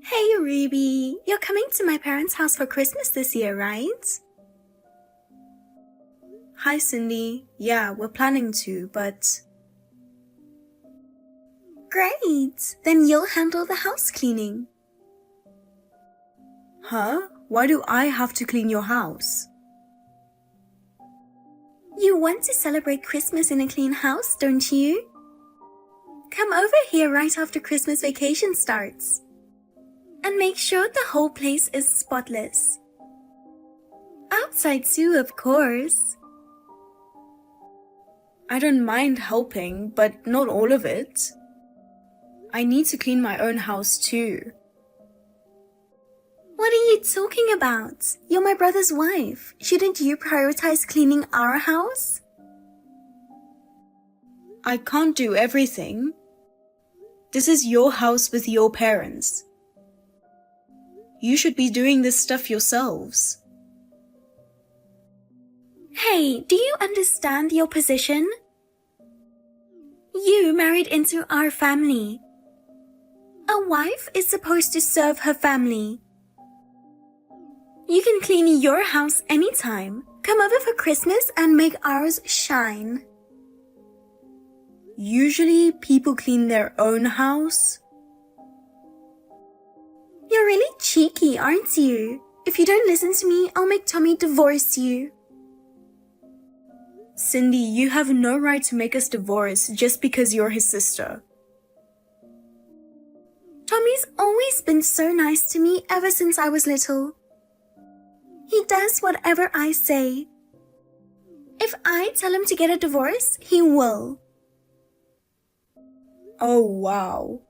Hey, Ruby, you're coming to my parents' house for Christmas this year, right? Hi, Cindy. Yeah, we're planning to, but... Great! Then you'll handle the house cleaning. Huh? Why do I have to clean your house? You want to celebrate Christmas in a clean house, don't you? Come over here right after Christmas vacation starts. And make sure the whole place is spotless. Outside too, of course. I don't mind helping, but not all of it. I need to clean my own house too. What are you talking about? You're my brother's wife. Shouldn't you prioritize cleaning our house? I can't do everything. This is your house with your parents. You should be doing this stuff yourselves. Hey, do you understand your position? You married into our family. A wife is supposed to serve her family. You can clean your house anytime. Come over for Christmas and make ours shine. Usually people clean their own house. You're really cheeky, aren't you? If you don't listen to me, I'll make Tommy divorce you. Cindy, you have no right to make us divorce just because you're his sister. Tommy's always been so nice to me ever since I was little. He does whatever I say. If I tell him to get a divorce, he will. Oh, wow.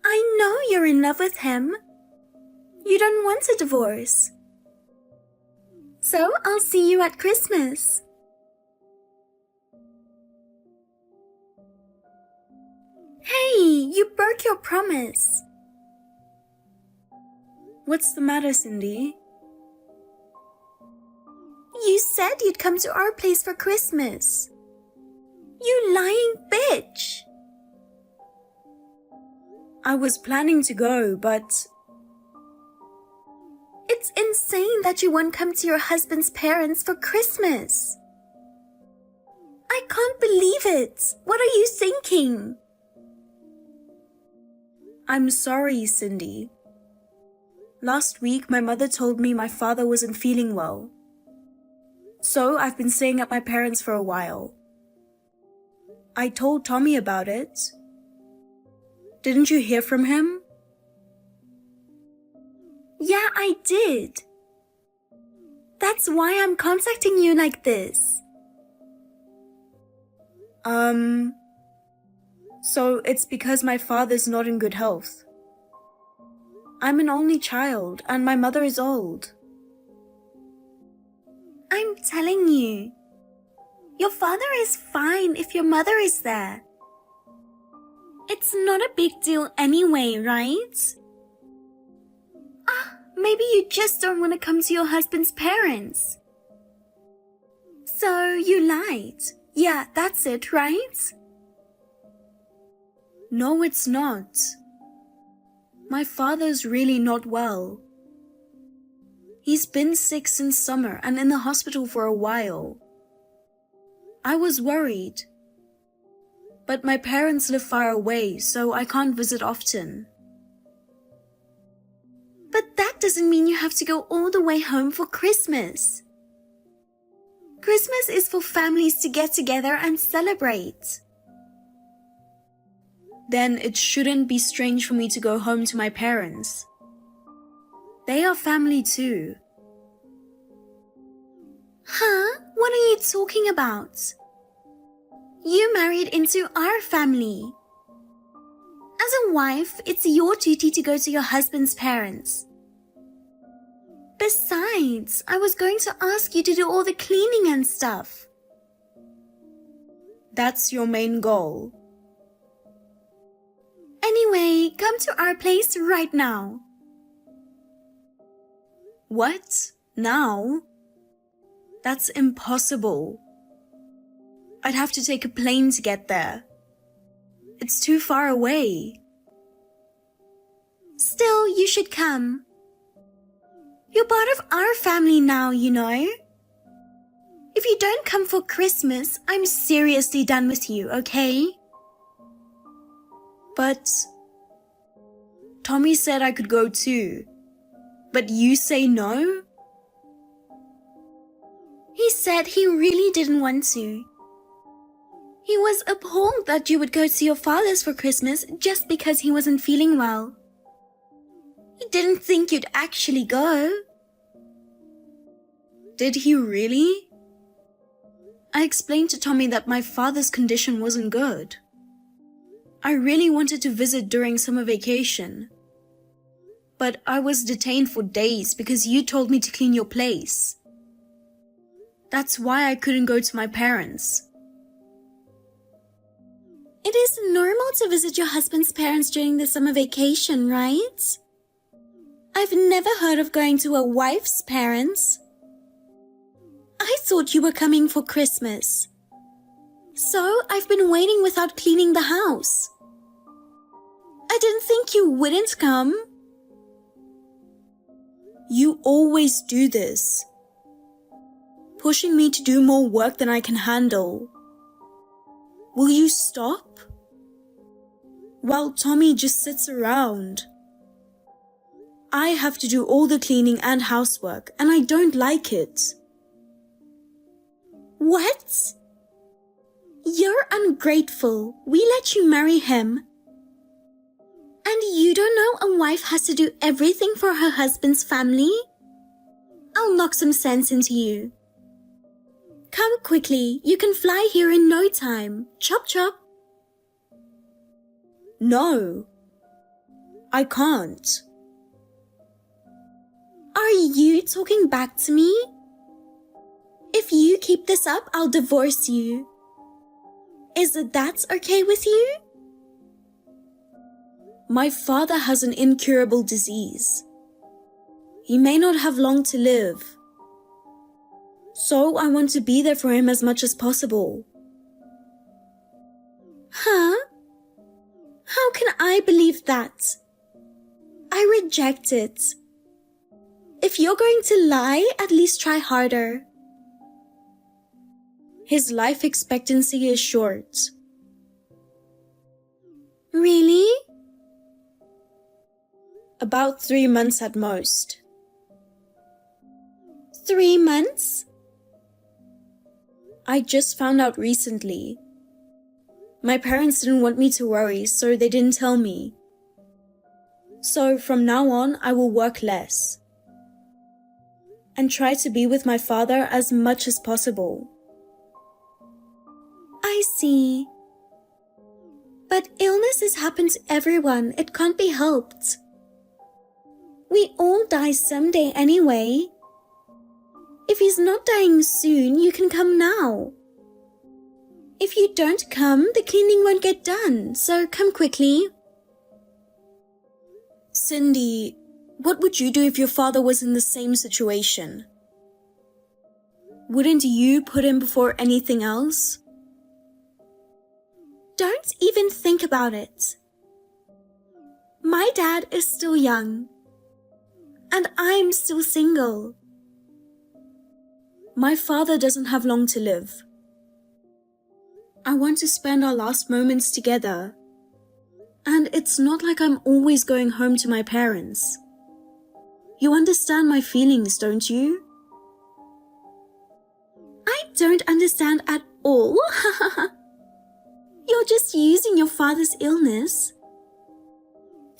I know you're in love with him. You don't want a divorce. So I'll see you at Christmas. Hey, you broke your promise. What's the matter, Cindy? You said you'd come to our place for Christmas. You lying bitch. I was planning to go, but... It's insane that you won't come to your husband's parents for Christmas. I can't believe it. What are you thinking? I'm sorry, Cindy. Last week, my mother told me my father wasn't feeling well. So I've been staying at my parents' for a while. I told Tommy about it. Didn't you hear from him? Yeah, I did. That's why I'm contacting you like this. So it's because my father's not in good health. I'm an only child and my mother is old. I'm telling you, your father is fine if your mother is there. It's not a big deal anyway, right? Maybe you just don't want to come to your husband's parents. So you lied. Yeah, that's it, right? No, it's not. My father's really not well. He's been sick since summer and in the hospital for a while. I was worried. But my parents live far away, so I can't visit often. But that doesn't mean you have to go all the way home for Christmas. Christmas is for families to get together and celebrate. Then it shouldn't be strange for me to go home to my parents. They are family too. Huh? What are you talking about? You married into our family. As a wife, it's your duty to go to your husband's parents. Besides, I was going to ask you to do all the cleaning and stuff. That's your main goal. Anyway, come to our place right now. What? Now? That's impossible. I'd have to take a plane to get there. It's too far away. Still, you should come. You're part of our family now, you know. If you don't come for Christmas, I'm seriously done with you, okay? But Tommy said I could go too. But you say no? He said he really didn't want to. He was appalled that you would go to your father's for Christmas just because he wasn't feeling well. He didn't think you'd actually go. Did he really? I explained to Tommy that my father's condition wasn't good. I really wanted to visit during summer vacation. But I was detained for days because you told me to clean your place. That's why I couldn't go to my parents. It is normal to visit your husband's parents during the summer vacation, right? I've never heard of going to a wife's parents. I thought you were coming for Christmas. So I've been waiting without cleaning the house. I didn't think you wouldn't come. You always do this, pushing me to do more work than I can handle. Will you stop? While Tommy just sits around. I have to do all the cleaning and housework, and I don't like it. What? You're ungrateful. We let you marry him. And you don't know a wife has to do everything for her husband's family? I'll knock some sense into you. Come quickly, you can fly here in no time. Chop chop. No, I can't. Are you talking back to me? If you keep this up, I'll divorce you. Is that okay with you? My father has an incurable disease. He may not have long to live. So I want to be there for him as much as possible. Huh? How can I believe that? I reject it. If you're going to lie, at least try harder. His life expectancy is short. Really? About 3 months at most. 3 months? I just found out recently. My parents didn't want me to worry, so they didn't tell me. So from now on, I will work less and try to be with my father as much as possible. I see. But illnesses happen to everyone. It can't be helped. We all die someday anyway. If he's not dying soon, you can come now. If you don't come, the cleaning won't get done, so come quickly. Cindy, what would you do if your father was in the same situation? Wouldn't you put him before anything else? Don't even think about it. My dad is still young, and I'm still single. My father doesn't have long to live. I want to spend our last moments together. And it's not like I'm always going home to my parents. You understand my feelings, don't you? I don't understand at all. You're just using your father's illness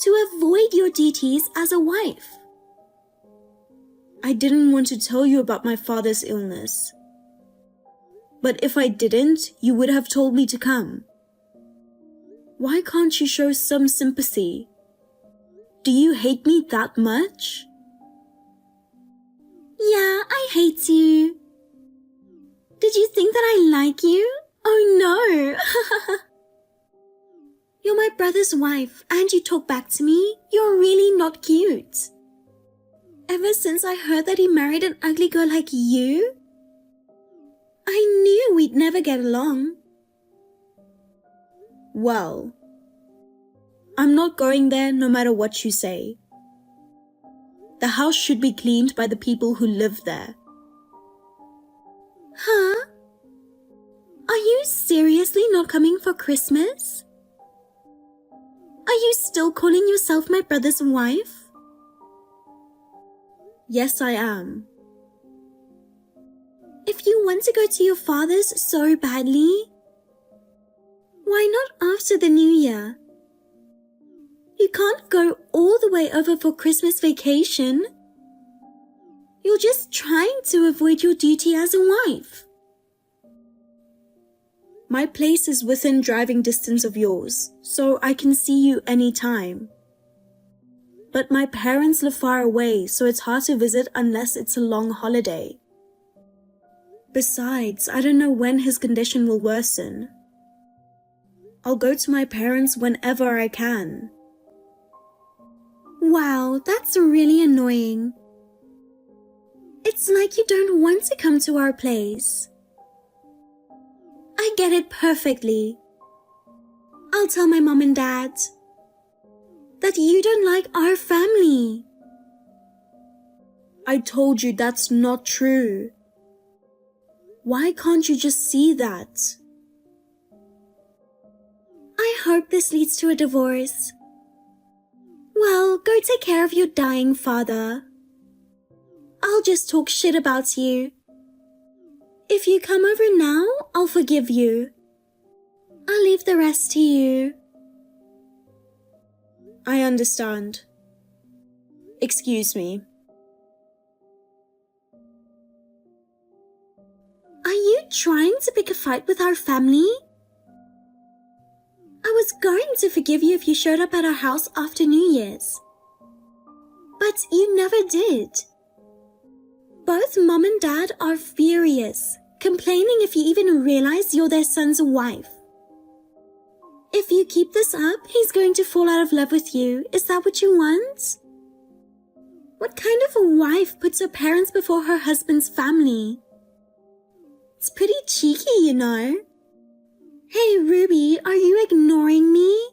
to avoid your duties as a wife. I didn't want to tell you about my father's illness. But if I didn't, you would have told me to come. Why can't you show some sympathy? Do you hate me that much? Yeah, I hate you. Did you think that I like you? Oh no! You're my brother's wife and you talk back to me? You're really not cute. Ever since I heard that he married an ugly girl like you, I knew we'd never get along. Well, I'm not going there no matter what you say. The house should be cleaned by the people who live there. Huh? Are you seriously not coming for Christmas? Are you still calling yourself my brother's wife? Yes, I am. If you want to go to your father's so badly, why not after the New Year? You can't go all the way over for Christmas vacation. You're just trying to avoid your duty as a wife. My place is within driving distance of yours, so I can see you anytime. But my parents live far away, so it's hard to visit unless it's a long holiday. Besides, I don't know when his condition will worsen. I'll go to my parents whenever I can. Wow, that's really annoying. It's like you don't want to come to our place. I get it perfectly. I'll tell my mom and dad that you don't like our family. I told you that's not true. Why can't you just see that? I hope this leads to a divorce. Well, go take care of your dying father. I'll just talk shit about you. If you come over now, I'll forgive you. I'll leave the rest to you. I understand. Excuse me. Are you trying to pick a fight with our family? I was going to forgive you if you showed up at our house after New Year's. But you never did. Both Mom and Dad are furious, complaining if you even realize you're their son's wife. If you keep this up, he's going to fall out of love with you. Is that what you want? What kind of a wife puts her parents before her husband's family? It's pretty cheeky, you know. Hey, Ruby, are you ignoring me?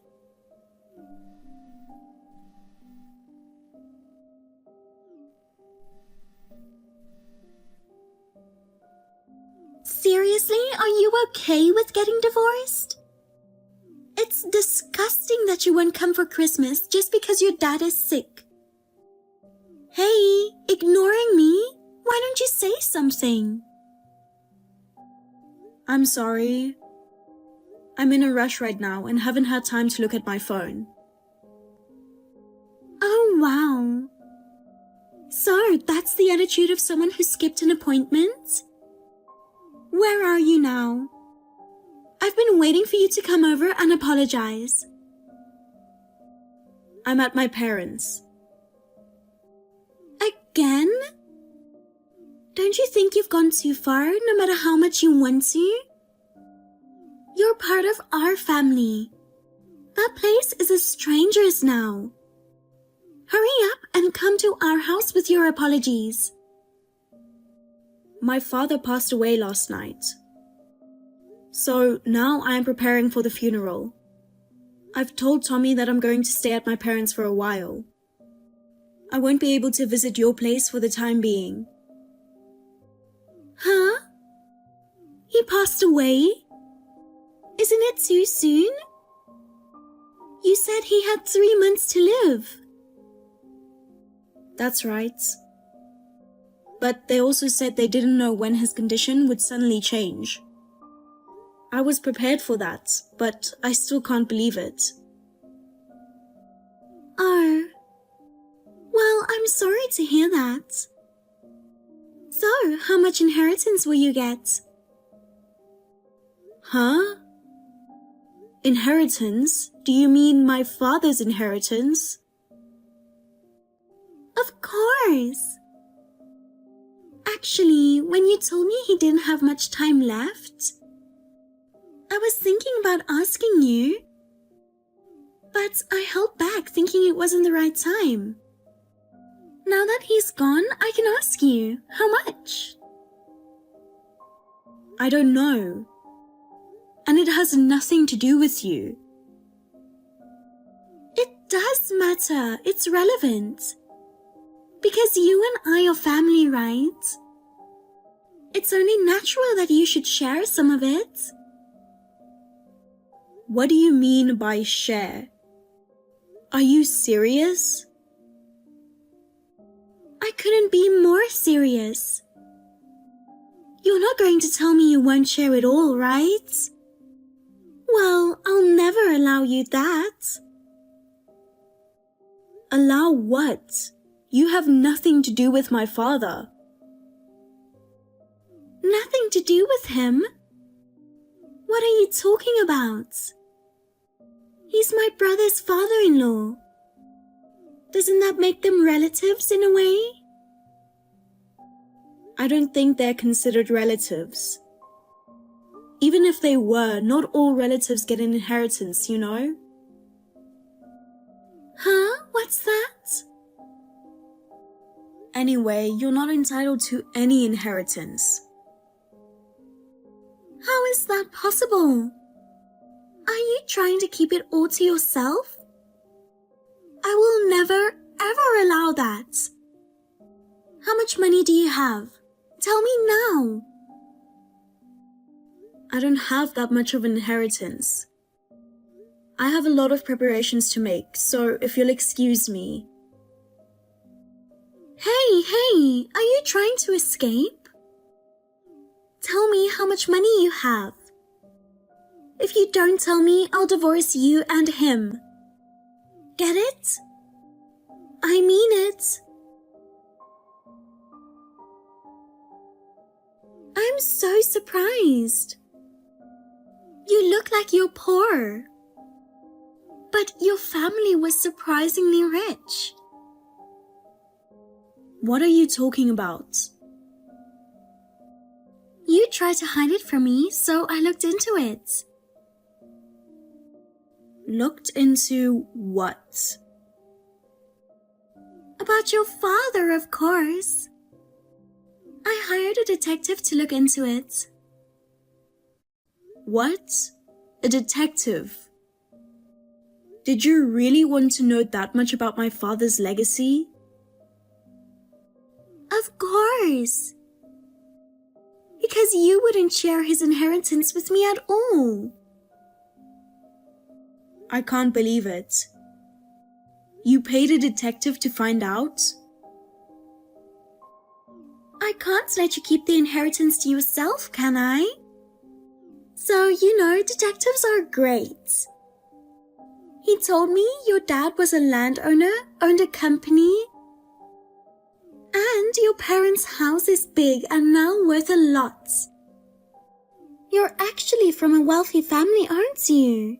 Seriously, are you okay with getting divorced? It's disgusting that you won't come for Christmas just because your dad is sick. Hey, ignoring me? Why don't you say something? I'm sorry. I'm in a rush right now and haven't had time to look at my phone. Oh, wow. So, that's the attitude of someone who skipped an appointment? Where are you now? I've been waiting for you to come over and apologize. I'm at my parents'. Again? Don't you think you've gone too far, no matter how much you want to? You're part of our family. That place is a stranger's now. Hurry up and come to our house with your apologies. My father passed away last night. So now I am preparing for the funeral. I've told Tommy that I'm going to stay at my parents' for a while. I won't be able to visit your place for the time being. Huh? He passed away? Isn't it too soon? You said he had 3 months to live. That's right. But they also said they didn't know when his condition would suddenly change. I was prepared for that, but I still can't believe it. Oh. Well, I'm sorry to hear that. So, how much inheritance will you get? Huh? Inheritance? Do you mean my father's inheritance? Of course. Actually, when you told me he didn't have much time left, I was thinking about asking you, but I held back thinking it wasn't the right time. Now that he's gone, I can ask you, how much? I don't know. And it has nothing to do with you. It does matter. It's relevant. Because you and I are family, right? It's only natural that you should share some of it. What do you mean by share? Are you serious? I couldn't be more serious. You're not going to tell me you won't share it all, right? Well, I'll never allow you that. Allow what? You have nothing to do with my father. Nothing to do with him? What are you talking about? He's my brother's father-in-law. Doesn't that make them relatives in a way? I don't think they're considered relatives. Even if they were, not all relatives get an inheritance, you know? Huh? What's that? Anyway, you're not entitled to any inheritance. How is that possible? Are you trying to keep it all to yourself? I will never, ever allow that. How much money do you have? Tell me now. I don't have that much of an inheritance. I have a lot of preparations to make, so if you'll excuse me. Hey, are you trying to escape? Tell me how much money you have. If you don't tell me, I'll divorce you and him. Get it? I mean it. I'm so surprised. You look like you're poor. But your family was surprisingly rich. What are you talking about? You tried to hide it from me, so I looked into it. Looked into what? About your father, of course. I hired a detective to look into it. What? A detective? Did you really want to know that much about my father's legacy? Of course. Because you wouldn't share his inheritance with me at all. I can't believe it. You paid a detective to find out? I can't let you keep the inheritance to yourself, can I? So, you know, detectives are great. He told me your dad was a landowner, owned a company, and your parents' house is big and now worth a lot. You're actually from a wealthy family, aren't you?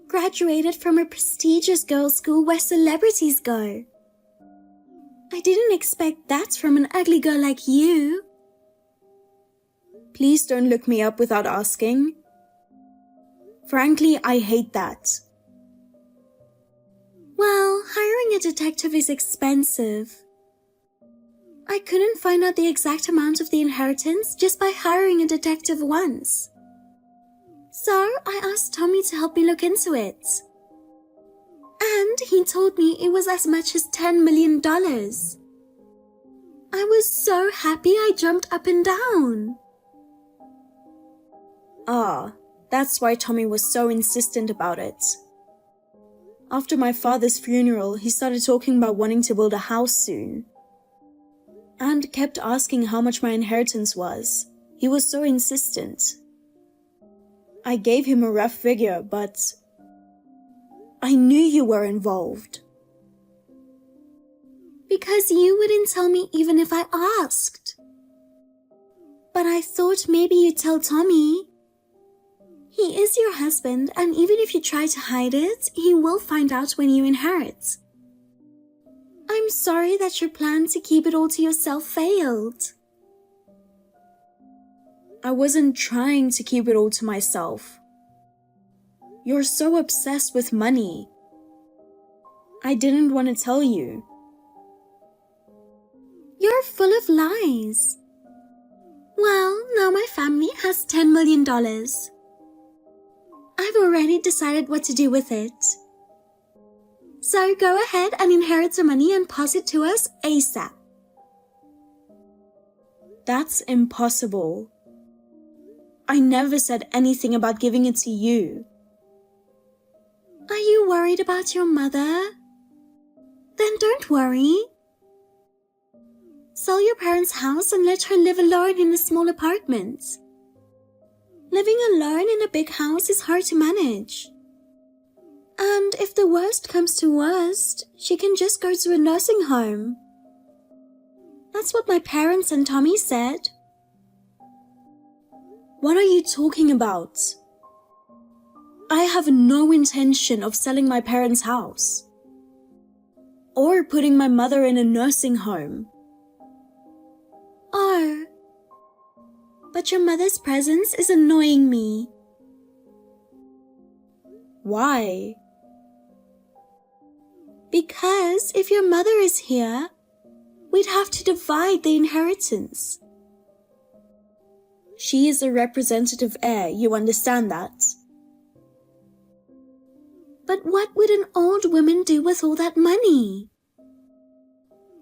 Graduated from a prestigious girls' school where celebrities go. I didn't expect that from an ugly girl like you. Please don't look me up without asking. Frankly, I hate that. Well, hiring a detective is expensive. I couldn't find out the exact amount of the inheritance just by hiring a detective once. So I asked Tommy to help me look into it. And he told me it was as much as $10 million. I was so happy I jumped up and down. Ah, that's why Tommy was so insistent about it. After my father's funeral, he started talking about wanting to build a house soon. And kept asking how much my inheritance was. He was so insistent. I gave him a rough figure, but I knew you were involved. Because you wouldn't tell me even if I asked. But I thought maybe you'd tell Tommy. He is your husband, and even if you try to hide it, he will find out when you inherit. I'm sorry that your plan to keep it all to yourself failed. I wasn't trying to keep it all to myself. You're so obsessed with money. I didn't want to tell you. You're full of lies. Well, now my family has $10 million. I've already decided what to do with it. So go ahead and inherit the money and pass it to us ASAP. That's impossible. I never said anything about giving it to you. Are you worried about your mother? Then don't worry. Sell your parents' house and let her live alone in a small apartment. Living alone in a big house is hard to manage. And if the worst comes to worst, she can just go to a nursing home. That's what my parents and Tommy said. What are you talking about? I have no intention of selling my parents' house or putting my mother in a nursing home. Oh, but your mother's presence is annoying me. Why? Because if your mother is here, we'd have to divide the inheritance. She is a representative heir, you understand that? But what would an old woman do with all that money?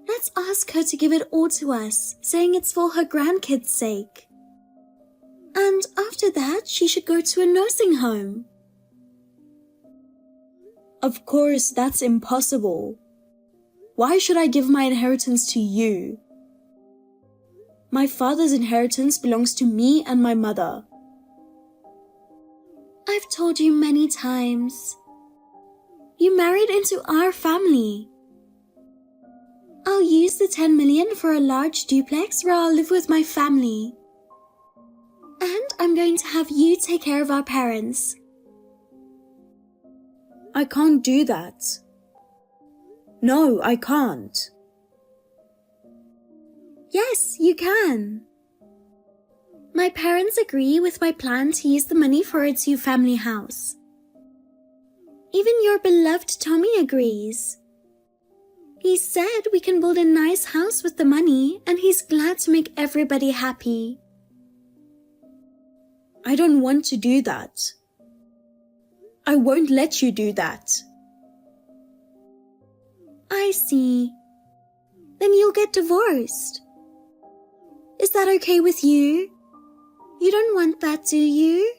Let's ask her to give it all to us, saying it's for her grandkids' sake. And after that, she should go to a nursing home. Of course, that's impossible. Why should I give my inheritance to you? My father's inheritance belongs to me and my mother. I've told you many times. You married into our family. I'll use the 10 million for a large duplex where I'll live with my family. And I'm going to have you take care of our parents. I can't do that. No, I can't. Yes, you can. My parents agree with my plan to use the money for a two-family house. Even your beloved Tommy agrees. He said we can build a nice house with the money and he's glad to make everybody happy. I don't want to do that. I won't let you do that. I see. Then you'll get divorced. Is that okay with you? You don't want that, do you?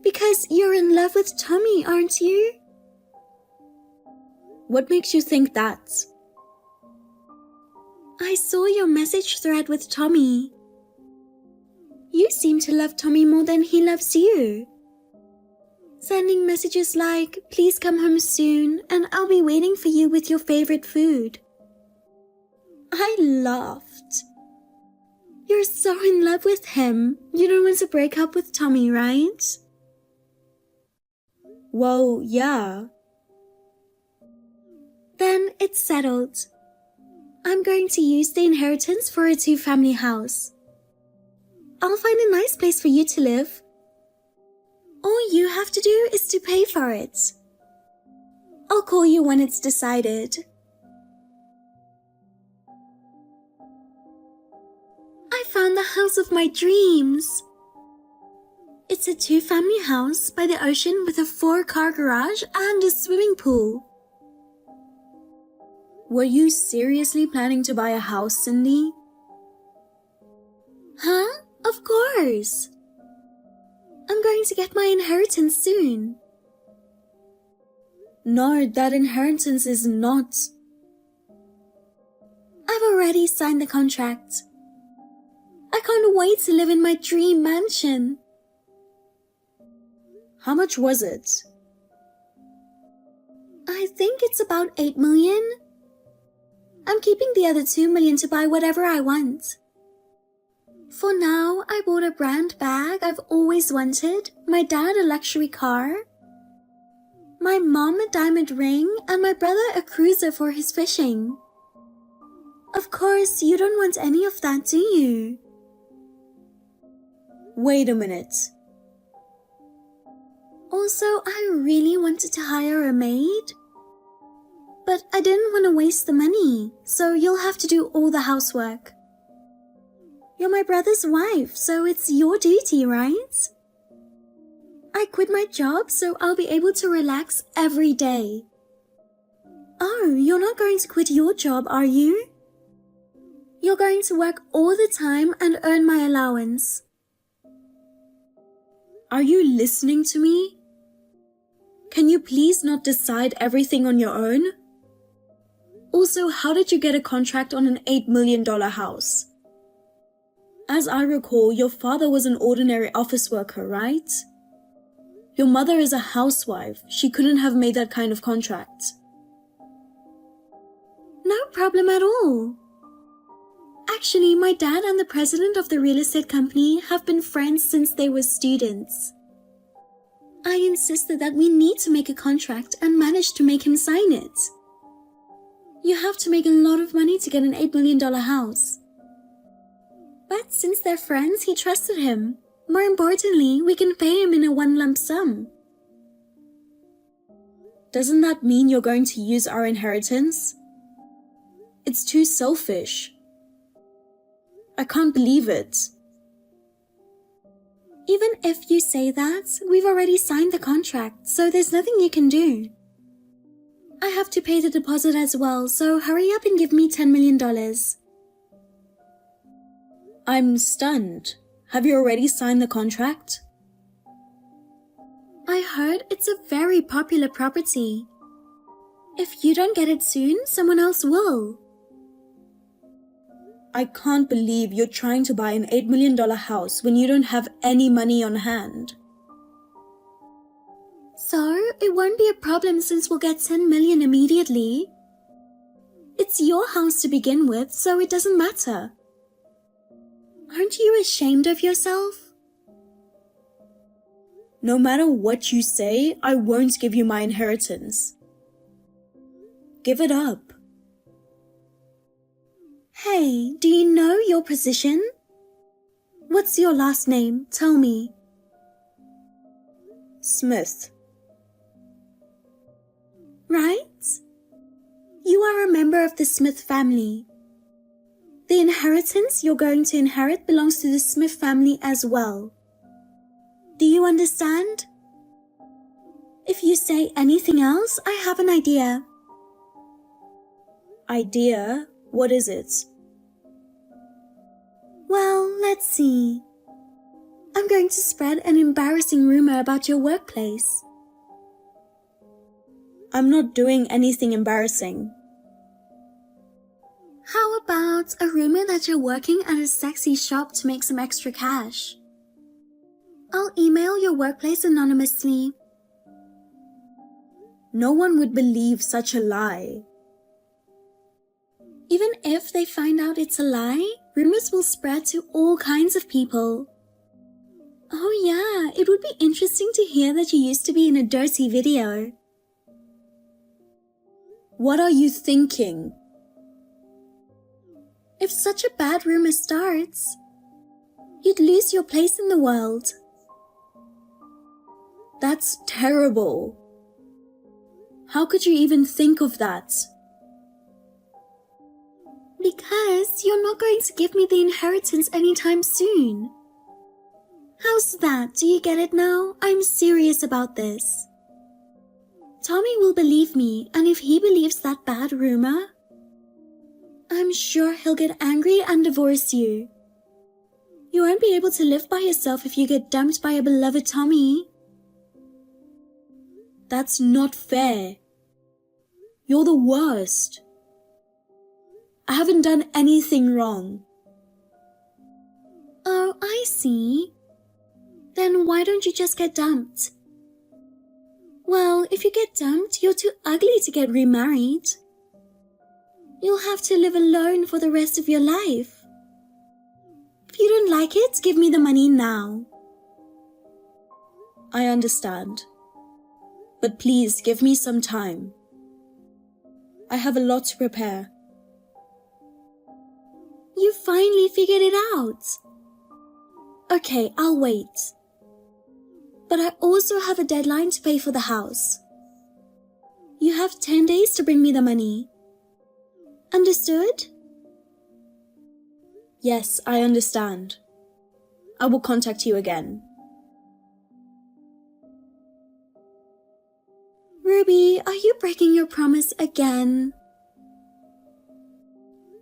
Because you're in love with Tommy, aren't you? What makes you think that? I saw your message thread with Tommy. You seem to love Tommy more than he loves you. Sending messages like, please come home soon and I'll be waiting for you with your favorite food. I laughed. You're so in love with him. You don't want to break up with Tommy, right? Well, yeah. Then it's settled. I'm going to use the inheritance for a two-family house. I'll find a nice place for you to live. All you have to do is to pay for it. I'll call you when it's decided. I found the house of my dreams. It's a two-family house by the ocean with a 4-car garage and a swimming pool. Were you seriously planning to buy a house, Cindy? Huh? Of course. I'm going to get my inheritance soon. No, that inheritance is not. I've already signed the contract. I can't wait to live in my dream mansion. How much was it? I think it's about 8 million. I'm keeping the other 2 million to buy whatever I want. For now, I bought a brand bag I've always wanted, my dad a luxury car, my mom a diamond ring, and my brother a cruiser for his fishing. Of course, you don't want any of that, do you? Wait a minute. Also, I really wanted to hire a maid. But I didn't want to waste the money, so you'll have to do all the housework. You're my brother's wife, so it's your duty, right? I quit my job so I'll be able to relax every day. Oh, you're not going to quit your job, are you? You're going to work all the time and earn my allowance. Are you listening to me? Can you please not decide everything on your own? Also, how did you get a contract on an $8 million house? As I recall, your father was an ordinary office worker, right? Your mother is a housewife. She couldn't have made that kind of contract. No problem at all. Actually, my dad and the president of the real estate company have been friends since they were students. I insisted that we need to make a contract and managed to make him sign it. You have to make a lot of money to get an $8 million house. But since they're friends, he trusted him. More importantly, we can pay him in a one lump sum. Doesn't that mean you're going to use our inheritance? It's too selfish. I can't believe it. Even if you say that, we've already signed the contract, so there's nothing you can do. I have to pay the deposit as well, so hurry up and give me $10 million. I'm stunned. Have you already signed the contract? I heard it's a very popular property. If you don't get it soon, someone else will. I can't believe you're trying to buy an $8 million house when you don't have any money on hand. So, it won't be a problem since we'll get $10 million immediately. It's your house to begin with, so it doesn't matter. Aren't you ashamed of yourself? No matter what you say, I won't give you my inheritance. Give it up. Hey, do you know your position? What's your last name? Tell me. Smith. Right? You are a member of the Smith family. The inheritance you're going to inherit belongs to the Smith family as well. Do you understand? If you say anything else, I have an idea. Idea? What is it? Well, let's see. I'm going to spread an embarrassing rumor about your workplace. I'm not doing anything embarrassing. How about a rumor that you're working at a sexy shop to make some extra cash? I'll email your workplace anonymously. No one would believe such a lie. Even if they find out it's a lie, rumors will spread to all kinds of people. Oh yeah, it would be interesting to hear that you used to be in a dirty video. What are you thinking? If such a bad rumor starts, you'd lose your place in the world. That's terrible. How could you even think of that? Because you're not going to give me the inheritance anytime soon. How's that? Do you get it now? I'm serious about this. Tommy will believe me, and if he believes that bad rumor, I'm sure he'll get angry and divorce you. You won't be able to live by yourself if you get dumped by a beloved Tommy. That's not fair. You're the worst. I haven't done anything wrong. Oh, I see. Then why don't you just get dumped? Well, if you get dumped, you're too ugly to get remarried. You'll have to live alone for the rest of your life. If you don't like it, give me the money now. I understand. But please give me some time. I have a lot to prepare. You finally figured it out. Okay, I'll wait. But I also have a deadline to pay for the house. You have 10 days to bring me the money. Understood? Yes, I understand. I will contact you again. Ruby, are you breaking your promise again?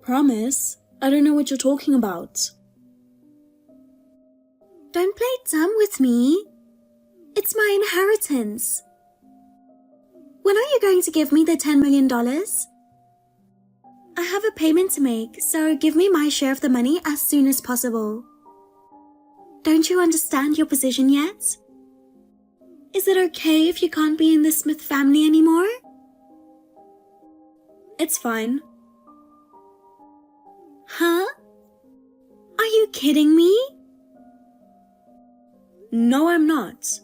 Promise? I don't know what you're talking about. Don't play dumb with me. It's my inheritance. When are you going to give me the $10 million? I have a payment to make, so give me my share of the money as soon as possible. Don't you understand your position yet? Is it okay if you can't be in the Smith family anymore? It's fine. Huh? Are you kidding me? No, I'm not.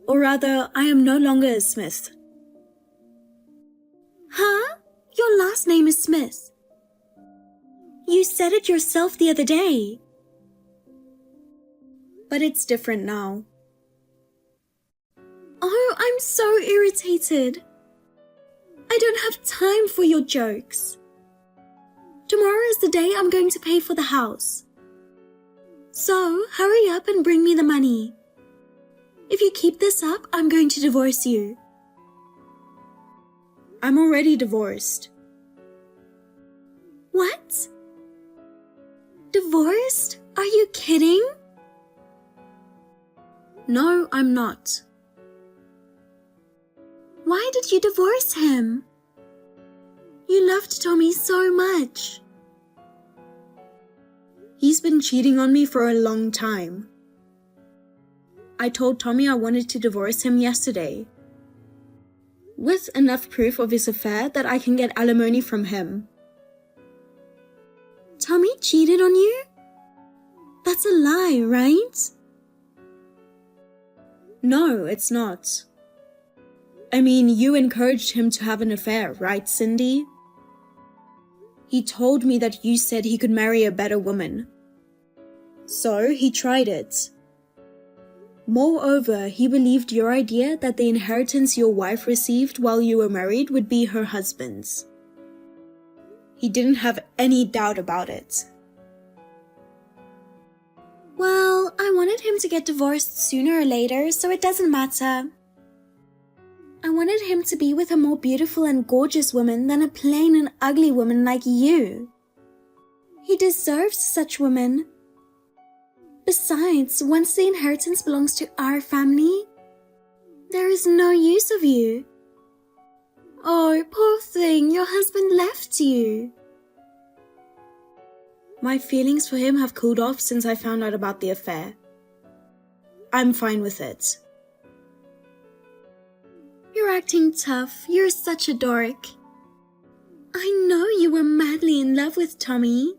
Or rather, I am no longer a Smith. Huh? Your last name is Smith. You said it yourself the other day. But it's different now. Oh, I'm so irritated. I don't have time for your jokes. Tomorrow is the day I'm going to pay for the house. So, hurry up and bring me the money. If you keep this up, I'm going to divorce you. I'm already divorced. What? Divorced? Are you kidding? No, I'm not. Why did you divorce him? You loved Tommy so much. He's been cheating on me for a long time. I told Tommy I wanted to divorce him yesterday, with enough proof of his affair that I can get alimony from him. Tommy cheated on you? That's a lie, right? No, it's not. I mean, you encouraged him to have an affair, right, Cindy? He told me that you said he could marry a better woman. So he tried it. Moreover, he believed your idea that the inheritance your wife received while you were married would be her husband's. He didn't have any doubt about it. Well, I wanted him to get divorced sooner or later, so it doesn't matter. I wanted him to be with a more beautiful and gorgeous woman than a plain and ugly woman like you. He deserves such women. Besides, once the inheritance belongs to our family, there is no use of you. Oh, poor thing, your husband left you. My feelings for him have cooled off since I found out about the affair. I'm fine with it. You're acting tough. You're such a dork. I know you were madly in love with Tommy.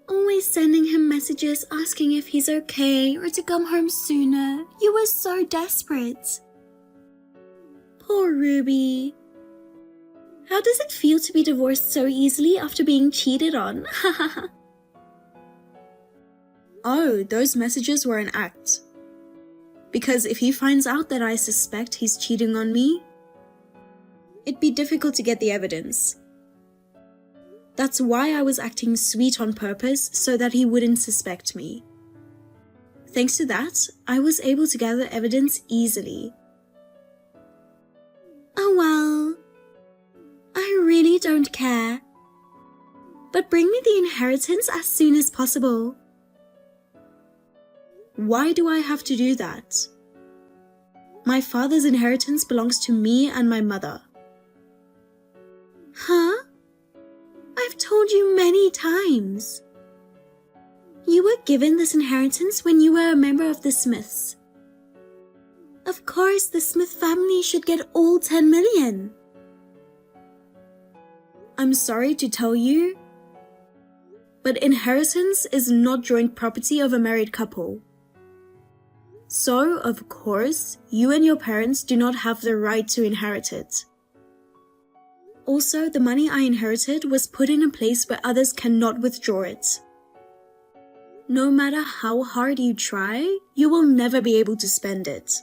Always sending him messages asking if he's okay or to come home sooner. You were so desperate. Poor Ruby. How does it feel to be divorced so easily after being cheated on? Oh, those messages were an act. Because if he finds out that I suspect he's cheating on me, it'd be difficult to get the evidence. That's why I was acting sweet on purpose, so that he wouldn't suspect me. Thanks to that, I was able to gather evidence easily. Oh well, I really don't care. But bring me the inheritance as soon as possible. Why do I have to do that? My father's inheritance belongs to me and my mother. Huh? I've told you many times. You were given this inheritance when you were a member of the Smiths. Of course, the Smith family should get all 10 million. I'm sorry to tell you, but inheritance is not joint property of a married couple. So, of course, you and your parents do not have the right to inherit it. Also, the money I inherited was put in a place where others cannot withdraw it. No matter how hard you try, you will never be able to spend it.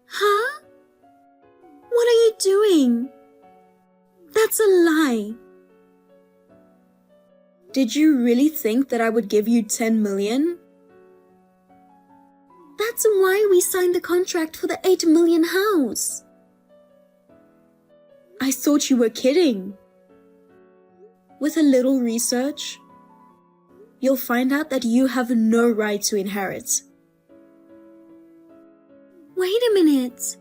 Huh? What are you doing? That's a lie. Did you really think that I would give you 10 million? That's why we signed the contract for the 8 million house. I thought you were kidding. With a little research, you'll find out that you have no right to inherit. Wait a minute.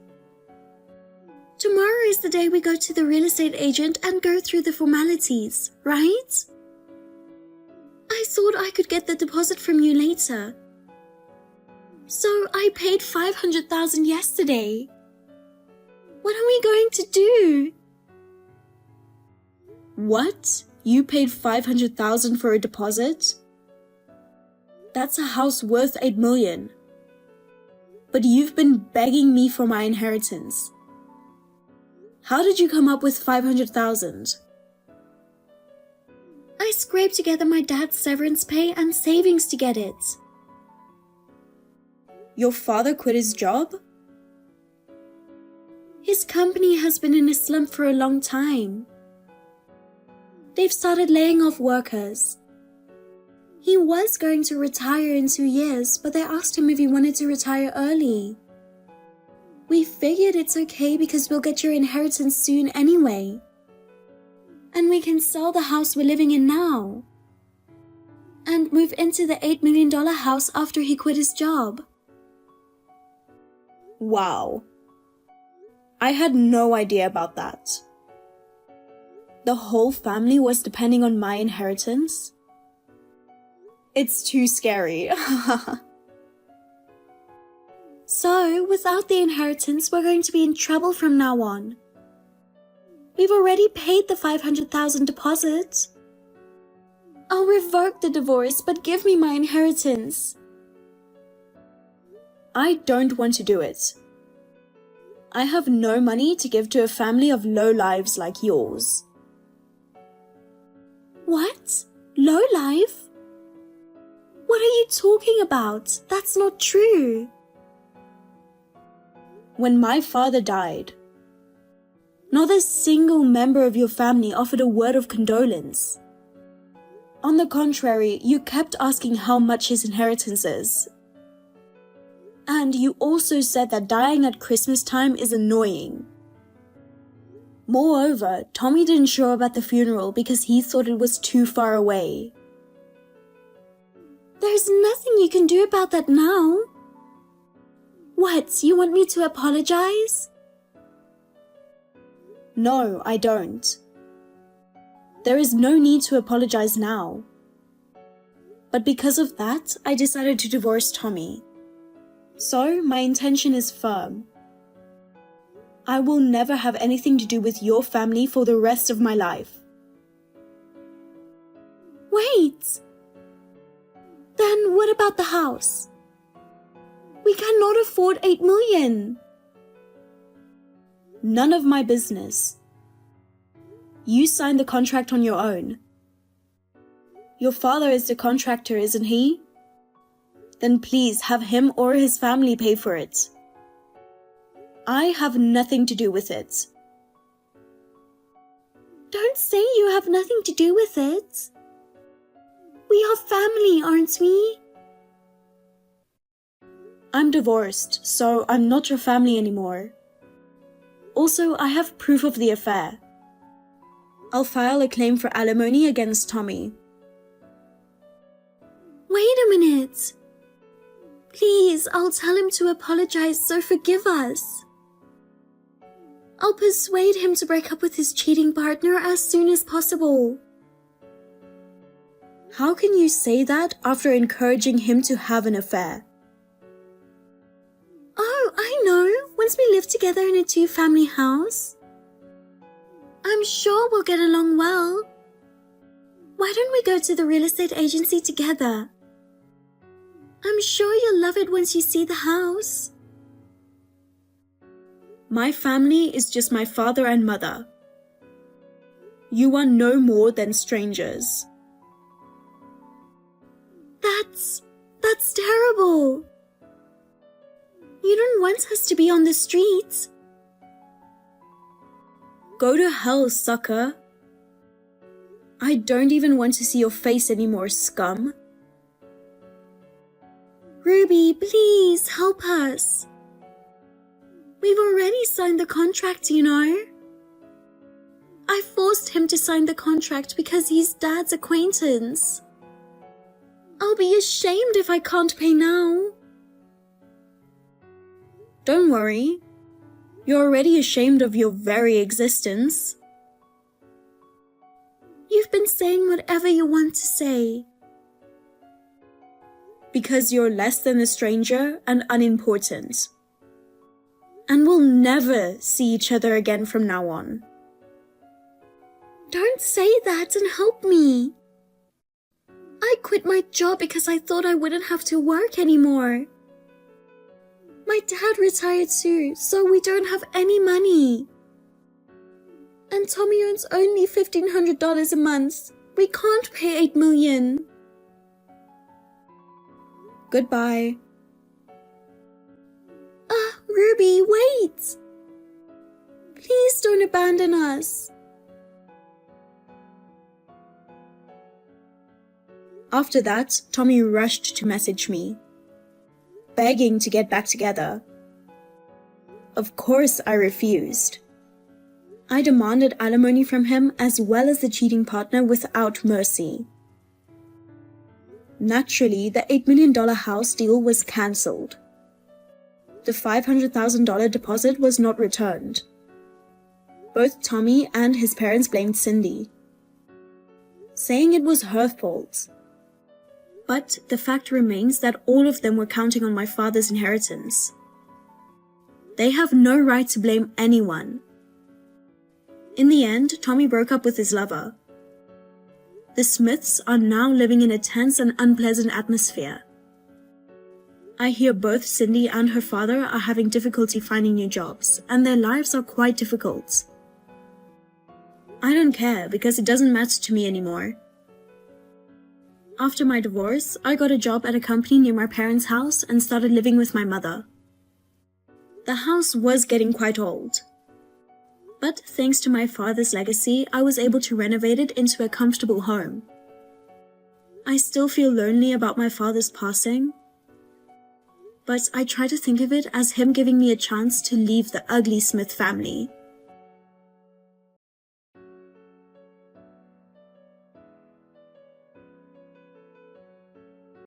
Tomorrow is the day we go to the real estate agent and go through the formalities, right? I thought I could get the deposit from you later. So I paid $500,000 yesterday. What are we going to do? What? You paid $500,000 for a deposit? That's a house worth $8 million. But you've been begging me for my inheritance. How did you come up with $500,000? I scraped together my dad's severance pay and savings to get it. Your father quit his job? His company has been in a slump for a long time. They've started laying off workers. He was going to retire in 2 years, but they asked him if he wanted to retire early. We figured it's okay because we'll get your inheritance soon anyway. And we can sell the house we're living in now. And move into the $8 million house after he quit his job. Wow. I had no idea about that. The whole family was depending on my inheritance? It's too scary. So, without the inheritance, we're going to be in trouble from now on. We've already paid the $500,000 deposit. I'll revoke the divorce, but give me my inheritance. I don't want to do it. I have no money to give to a family of lowlives like yours. What? Lowlife? What are you talking about? That's not true. When my father died, not a single member of your family offered a word of condolence. On the contrary, you kept asking how much his inheritance is. And you also said that dying at Christmas time is annoying. Moreover, Tommy didn't show up at the funeral because he thought it was too far away. There's nothing you can do about that now. What, you want me to apologize? No, I don't. There is no need to apologize now. But because of that, I decided to divorce Tommy. So, my intention is firm. I will never have anything to do with your family for the rest of my life. Wait! Then what about the house? We cannot afford $8 million. None of my business. You signed the contract on your own. Your father is the contractor, isn't he? Then please have him or his family pay for it. I have nothing to do with it. Don't say you have nothing to do with it. We are family, aren't we? I'm divorced, so I'm not your family anymore. Also, I have proof of the affair. I'll file a claim for alimony against Tommy. Wait a minute. Please, I'll tell him to apologize, so forgive us. I'll persuade him to break up with his cheating partner as soon as possible. How can you say that after encouraging him to have an affair? Oh, I know. Once we live together in a 2-family house, I'm sure we'll get along well. Why don't we go to the real estate agency together? I'm sure you'll love it once you see the house. My family is just my father and mother. You are no more than strangers. That's terrible. You don't want us to be on the streets. Go to hell, sucker. I don't even want to see your face anymore, scum. Ruby, please help us. We've already signed the contract, you know. I forced him to sign the contract because he's Dad's acquaintance. I'll be ashamed if I can't pay now. Don't worry. You're already ashamed of your very existence. You've been saying whatever you want to say. Because you're less than a stranger and unimportant. And we'll never see each other again from now on. Don't say that and help me. I quit my job because I thought I wouldn't have to work anymore. My dad retired too, so we don't have any money. And Tommy earns only $1,500 a month. We can't pay $8 million. Goodbye. Ruby, wait! Please don't abandon us. After that, Tommy rushed to message me, begging to get back together. Of course, I refused. I demanded alimony from him as well as the cheating partner without mercy. Naturally, the $8 million house deal was cancelled. The $500,000 deposit was not returned. Both Tommy and his parents blamed Cindy, saying it was her fault. But the fact remains that all of them were counting on my father's inheritance. They have no right to blame anyone. In the end, Tommy broke up with his lover. The Smiths are now living in a tense and unpleasant atmosphere. I hear both Cindy and her father are having difficulty finding new jobs, and their lives are quite difficult. I don't care because it doesn't matter to me anymore. After my divorce, I got a job at a company near my parents' house and started living with my mother. The house was getting quite old. But thanks to my father's legacy, I was able to renovate it into a comfortable home. I still feel lonely about my father's passing, but I try to think of it as him giving me a chance to leave the ugly Smith family.